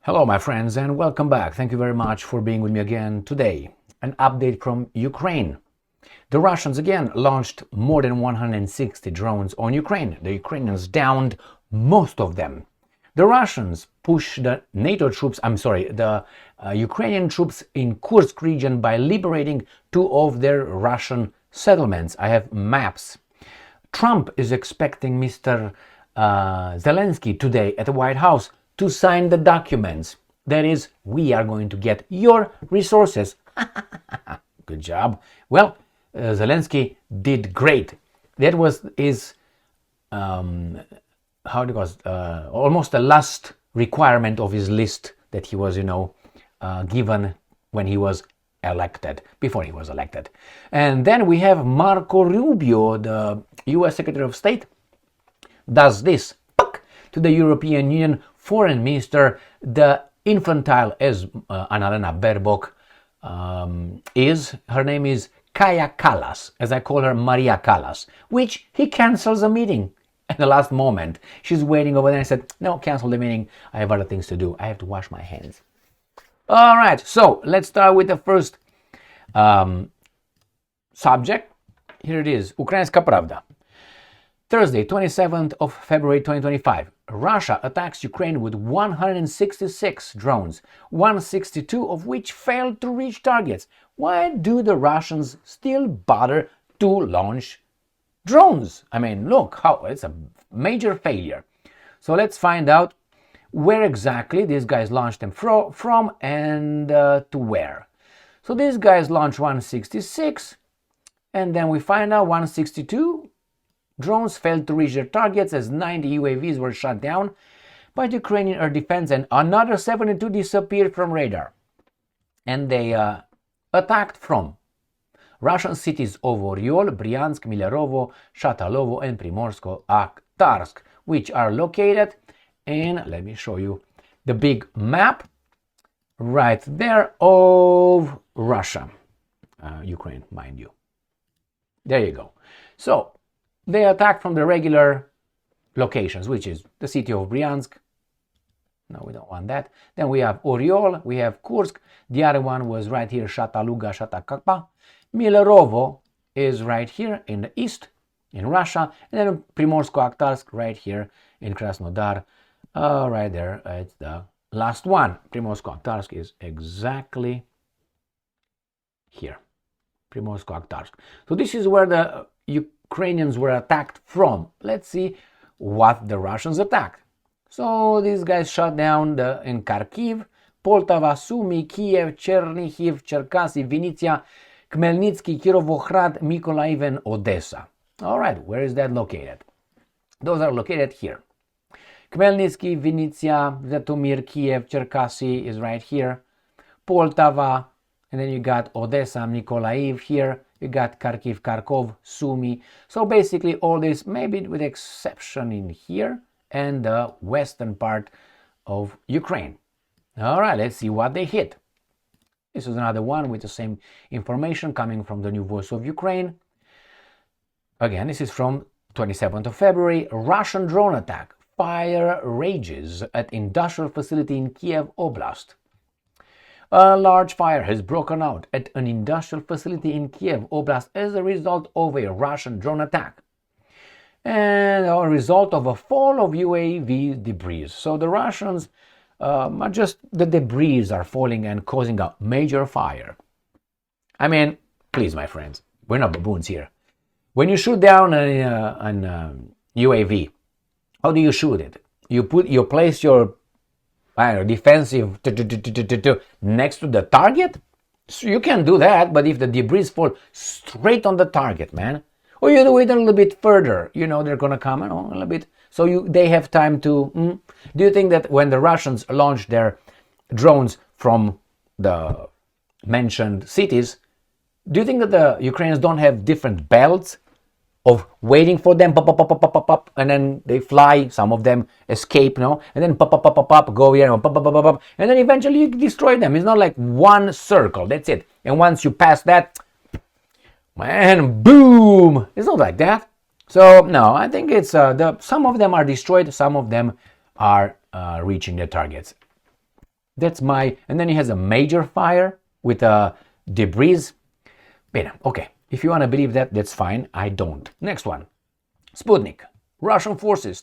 Hello my friends and welcome back. Thank you very much for being with me again today. An update from Ukraine. The Russians again launched more than 160 drones on Ukraine. The Ukrainians downed most of them. The Russians pushed the Ukrainian troops in Kursk region by liberating two of their Russian settlements. I have maps. Trump is expecting Mr. Zelenskyy today at the White House to sign the documents. That is, we are going to get your resources. Good job. Well, Zelenskyy did great. That was his, almost the last requirement of his list that he was, given when he was elected, before he was elected. And then we have Marco Rubio, the US Secretary of State, does this to the European Union Foreign Minister, the infantile as Annalena Baerbock is. Her name is Kallas, as I call her Maria Kallas, which he cancels a meeting at the last moment. She's waiting over there and I said, no, cancel the meeting. I have other things to do. I have to wash my hands. All right, so let's start with the first subject. Here it is, Ukrainska Pravda. Thursday, 27th of February 2025, Russia attacks Ukraine with 166 drones, 162 of which failed to reach targets. Why do the Russians still bother to launch drones? I mean, look, it's a major failure. So let's find out where exactly these guys launched them from and to where. So these guys launched 166, and then we find out 162 drones failed to reach their targets as 90 UAVs were shot down by the Ukrainian air defense and another 72 disappeared from radar. And they attacked from Russian cities of Oryol, Bryansk, Milerovo, Shatalovo and Primorsko-Akhtarsk, which are located in, let me show you the big map right there of Russia. Ukraine, mind you. There you go. So they attacked from the regular locations, which is the city of Bryansk. No, we don't want that. Then we have Oryol, we have Kursk. The other one was right here, Shataluga, Shatakakpa. Milerovo is right here in the east, in Russia. And then Primorsko-Akhtarsk right here in Krasnodar. Right there, it's the last one. Primorsko-Akhtarsk is exactly here. Primorsko-Akhtarsk. So this is where the Ukrainians were attacked from. Let's see what the Russians attacked. So these guys shot down in Kharkiv, Poltava, Sumy, Kiev, Chernihiv, Cherkasy, Vinnytsia, Khmelnytsky, Kirovohrad, Mykolaiv, and Odessa. All right, where is that located? Those are located here. Khmelnytsky, Vinnytsia, Zhytomyr, Kiev, Cherkasy is right here. Poltava, and then you got Odessa, Mykolaiv here. You got Kharkiv, Kharkov, Sumy. So basically all this, maybe with exception in here and the western part of Ukraine. All right, let's see what they hit. This is another one with the same information coming from the New Voice of Ukraine. Again, this is from 27th of February. Russian drone attack. Fire rages at industrial facility in Kyiv Oblast. A large fire has broken out at an industrial facility in Kyiv Oblast as a result of a Russian drone attack and a result of a fall of UAV debris. So the Russians, just the debris are falling and causing a major fire. I mean, please, my friends, we're not baboons here. When you shoot down an UAV, how do you shoot it? You place your defensive next to the target? So you can do that, but if the debris fall straight on the target, man, or you do it a little bit further, they're gonna come a little bit, so they have time to. Do you think that when the Russians launch their drones from the mentioned cities, do you think that the Ukrainians don't have different belts of waiting for them, pop, pop, pop, pop, pop, pop, and then they fly, some of them escape, and then pop, pop, pop, pop, pop, go here, and pop, pop, pop, pop, pop, and then eventually you destroy them. It's not like one circle, that's it. And once you pass that, man, boom! It's not like that. So, no, I think it's, some of them are destroyed, some of them are reaching their targets. That's my, and then he has a major fire with debris. Bene, okay. If you want to believe that, that's fine. I don't. Next one. Sputnik. Russian forces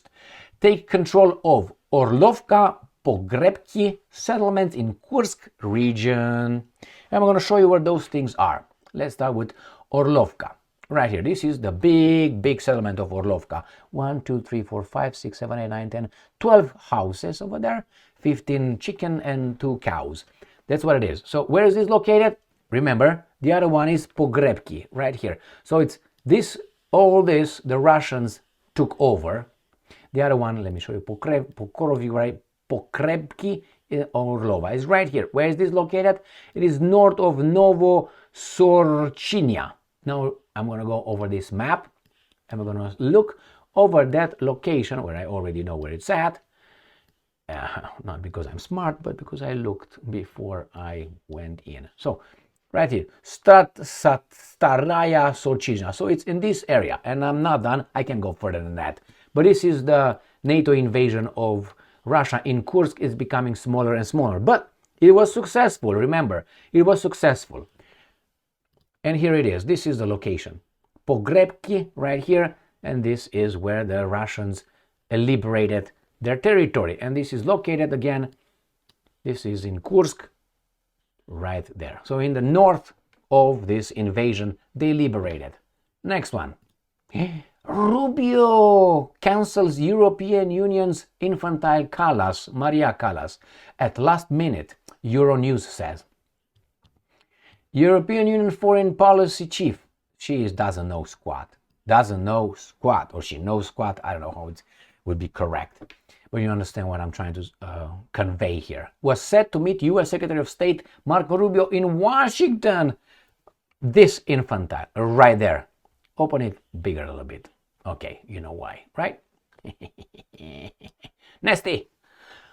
take control of Orlovka, Pogrebki settlements in Kursk region. I'm going to show you where those things are. Let's start with Orlovka. Right here. This is the big settlement of Orlovka. 1, 2, 3, 4, 5, 6, 7, 8, 9, 10, 12 houses over there. 15 chicken and 2 cows. That's what it is. So where is this located? Remember, the other one is Pogrebki, right here. So it's this, all this, the Russians took over. The other one, let me show you, Pogrebki, Orlova is right here. Where is this located? It is north of Novosorchinia. Now I'm going to go over this map and we're going to look over that location where I already know where it's at. Not because I'm smart, but because I looked before I went in. So right here, Staraya Sorchina. So it's in this area, and I'm not done. I can go further than that. But this is the NATO invasion of Russia in Kursk. Is becoming smaller and smaller, but it was successful. Remember, it was successful. And here it is. This is the location, Pogrebki, right here, and this is where the Russians liberated their territory. And this is located again. This is in Kursk. Right there. So in the north of this invasion, they liberated. Next one. Rubio cancels European Union's infantile Kallas, Maria Kallas, at last minute, Euronews says. European Union foreign policy chief. She doesn't know squat. Doesn't know squat, or she knows squat. I don't know how it would be correct. But you understand what I'm trying to convey here. Was set to meet U.S. Secretary of State Marco Rubio in Washington. This infantile, right there. Open it bigger a little bit. Okay, you know why, right? Nasty.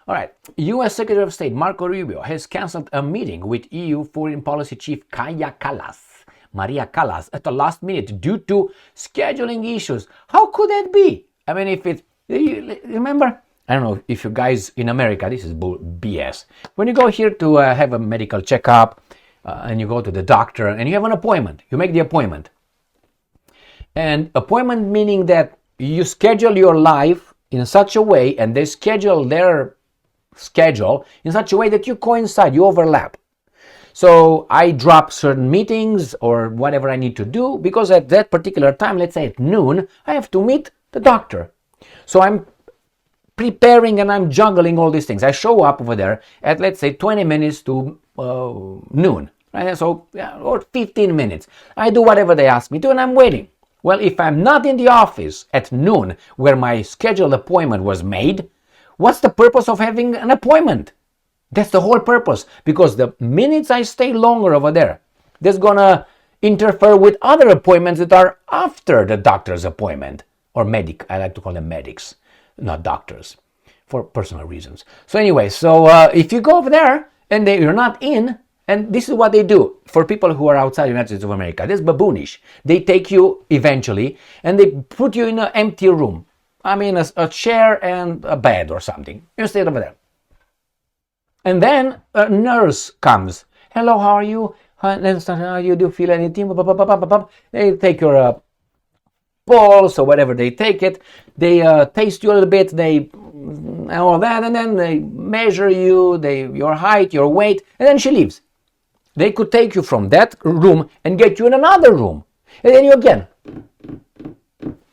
All right. U.S. Secretary of State Marco Rubio has canceled a meeting with EU Foreign Policy Chief Maria Kallas, at the last minute due to scheduling issues. How could that be? I mean, if it, remember? I don't know if you guys in America, this is BS. When you go here to have a medical checkup and you go to the doctor and you have an appointment, you make the appointment. And appointment meaning that you schedule your life in such a way, and they schedule their schedule in such a way that you coincide, you overlap. So I drop certain meetings or whatever I need to do because at that particular time, let's say at noon, I have to meet the doctor. So I'm preparing and I'm juggling all these things. I show up over there at, let's say, 20 minutes to noon, right? So, or 15 minutes. I do whatever they ask me to and I'm waiting. Well, if I'm not in the office at noon where my scheduled appointment was made, what's the purpose of having an appointment? That's the whole purpose, because the minutes I stay longer over there, that's gonna interfere with other appointments that are after the doctor's appointment, or medic. I like to call them medics, not doctors, for personal reasons. So anyway, if you go over there and you're not in, and this is what they do for people who are outside the United States of America. That's baboonish. They take you eventually and they put you in an empty room. I mean, a chair and a bed or something. You stay over there. And then a nurse comes. Hello, how are you? How you do feel anything? They take your pulse or whatever they take it. They taste you a little bit. They all that, and then they measure you, your height, your weight, and then she leaves. They could take you from that room and get you in another room, and then you again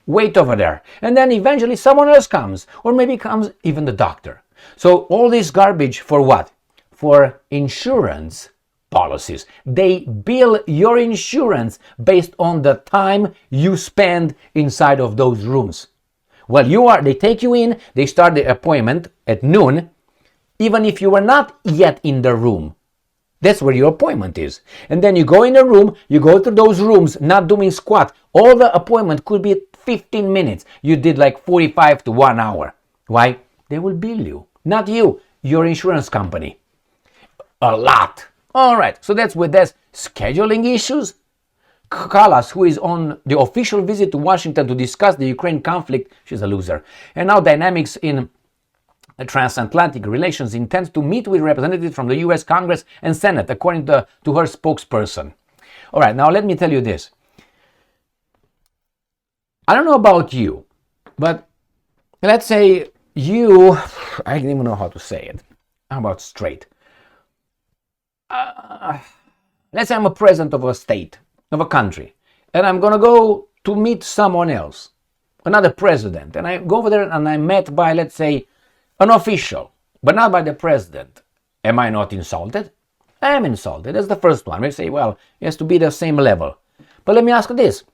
wait over there, and then eventually someone else comes, or maybe comes even the doctor. So all this garbage for what? For insurance policies. They bill your insurance based on the time you spend inside of those rooms. Well, they take you in, they start the appointment at noon, even if you were not yet in the room. That's where your appointment is. And then you go in a room, you go to those rooms, not doing squat. All the appointment could be 15 minutes. You did like 45 to 1 hour. Why? They will bill you. Not you, your insurance company. A lot. All right, so that's with this scheduling issues. Kallas, who is on the official visit to Washington to discuss the Ukraine conflict, she's a loser. And now dynamics in transatlantic relations intends to meet with representatives from the US Congress and Senate, according to her spokesperson. All right, now let me tell you this. I don't know about you, but let's say I don't even know how to say it. How about straight? Let's say I'm a president of a state, of a country, and I'm going to go to meet someone else, another president, and I go over there and I'm met by, let's say, an official, but not by the president. Am I not insulted? I am insulted. That's the first one. We say, well, it has to be the same level. But let me ask you this.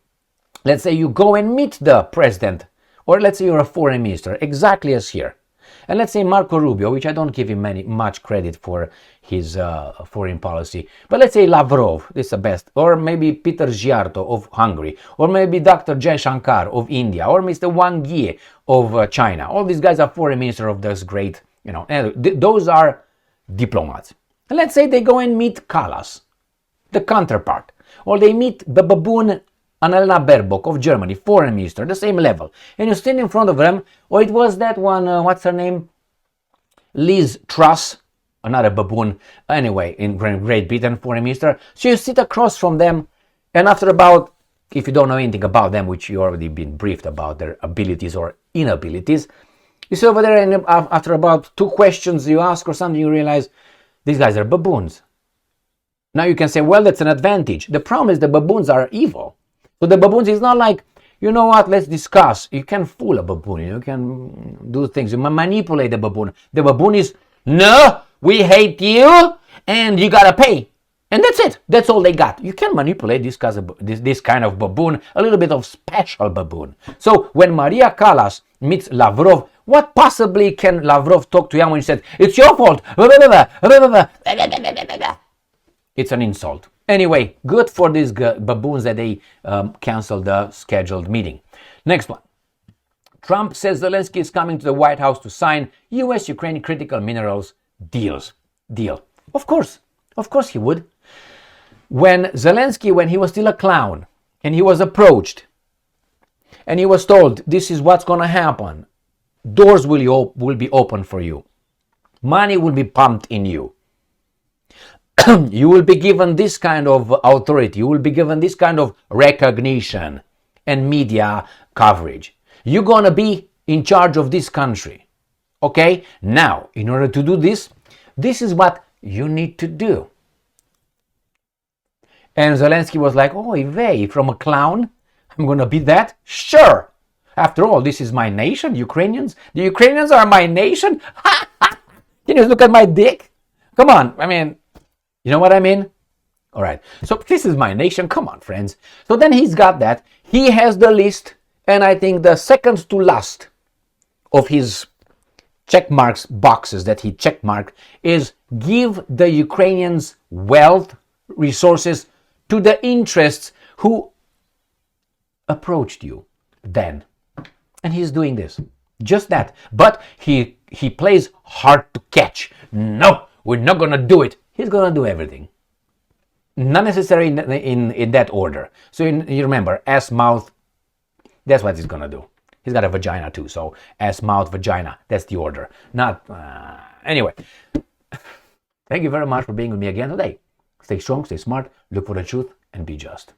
Let's say you go and meet the president, or let's say you're a foreign minister, exactly as here. And let's say Marco Rubio, which I don't give him much credit for his foreign policy, but let's say Lavrov, this is the best, or maybe Peter Giarto of Hungary, or maybe Dr. Jaishankar of India, or Mr. Wang Yi of China. All these guys are foreign minister of this great, those are diplomats. And let's say they go and meet Kallas, the counterpart, or they meet the baboon Annalena Baerbock of Germany, foreign minister, the same level. And you stand in front of them, or it was that one, what's her name? Liz Truss, another baboon, anyway, in Great Britain, foreign minister. So you sit across from them, and after about, if you don't know anything about them, which you already been briefed about their abilities or inabilities, you sit over there and after about 2 questions you ask or something, you realize these guys are baboons. Now you can say, well, that's an advantage. The problem is the baboons are evil. So the baboons is not like, you know what, let's discuss. You can fool a baboon, you can do things, you manipulate the baboon. The baboon is, no, we hate you and you gotta pay. And that's it, that's all they got. You can manipulate this kind of baboon, a little bit of special baboon. So when Maria Kallas meets Lavrov, what possibly can Lavrov talk to him when he said, it's your fault? It's an insult. Anyway, good for these baboons that they canceled the scheduled meeting. Next one. Trump says Zelenskyy is coming to the White House to sign US-Ukraine critical minerals deal. Of course he would. When Zelenskyy, when he was still a clown, and he was approached, and he was told, this is what's going to happen. Doors will be open for you. Money will be pumped in you. You will be given this kind of authority. You will be given this kind of recognition and media coverage. You're going to be in charge of this country. Okay? Now, in order to do this, this is what you need to do. And Zelenskyy was like, oh, Ivey, from a clown, I'm going to be that? Sure. After all, this is my nation, Ukrainians. The Ukrainians are my nation? Can you look at my dick? Come on, I mean, you know what I mean? All right, so this is my nation. Come on, friends. So then he's got that. He has the list, and I think the second to last of his checkmarks boxes that he checkmarked is give the Ukrainians wealth, resources to the interests who approached you then. And he's doing this. Just that. But he plays hard to catch. No, we're not going to do it. He's going to do everything. Not necessarily in that order. So you remember, ass, mouth, that's what he's going to do. He's got a vagina too. So ass, mouth, vagina, that's the order. Not, anyway. Thank you very much for being with me again today. Stay strong, stay smart, look for the truth, and be just.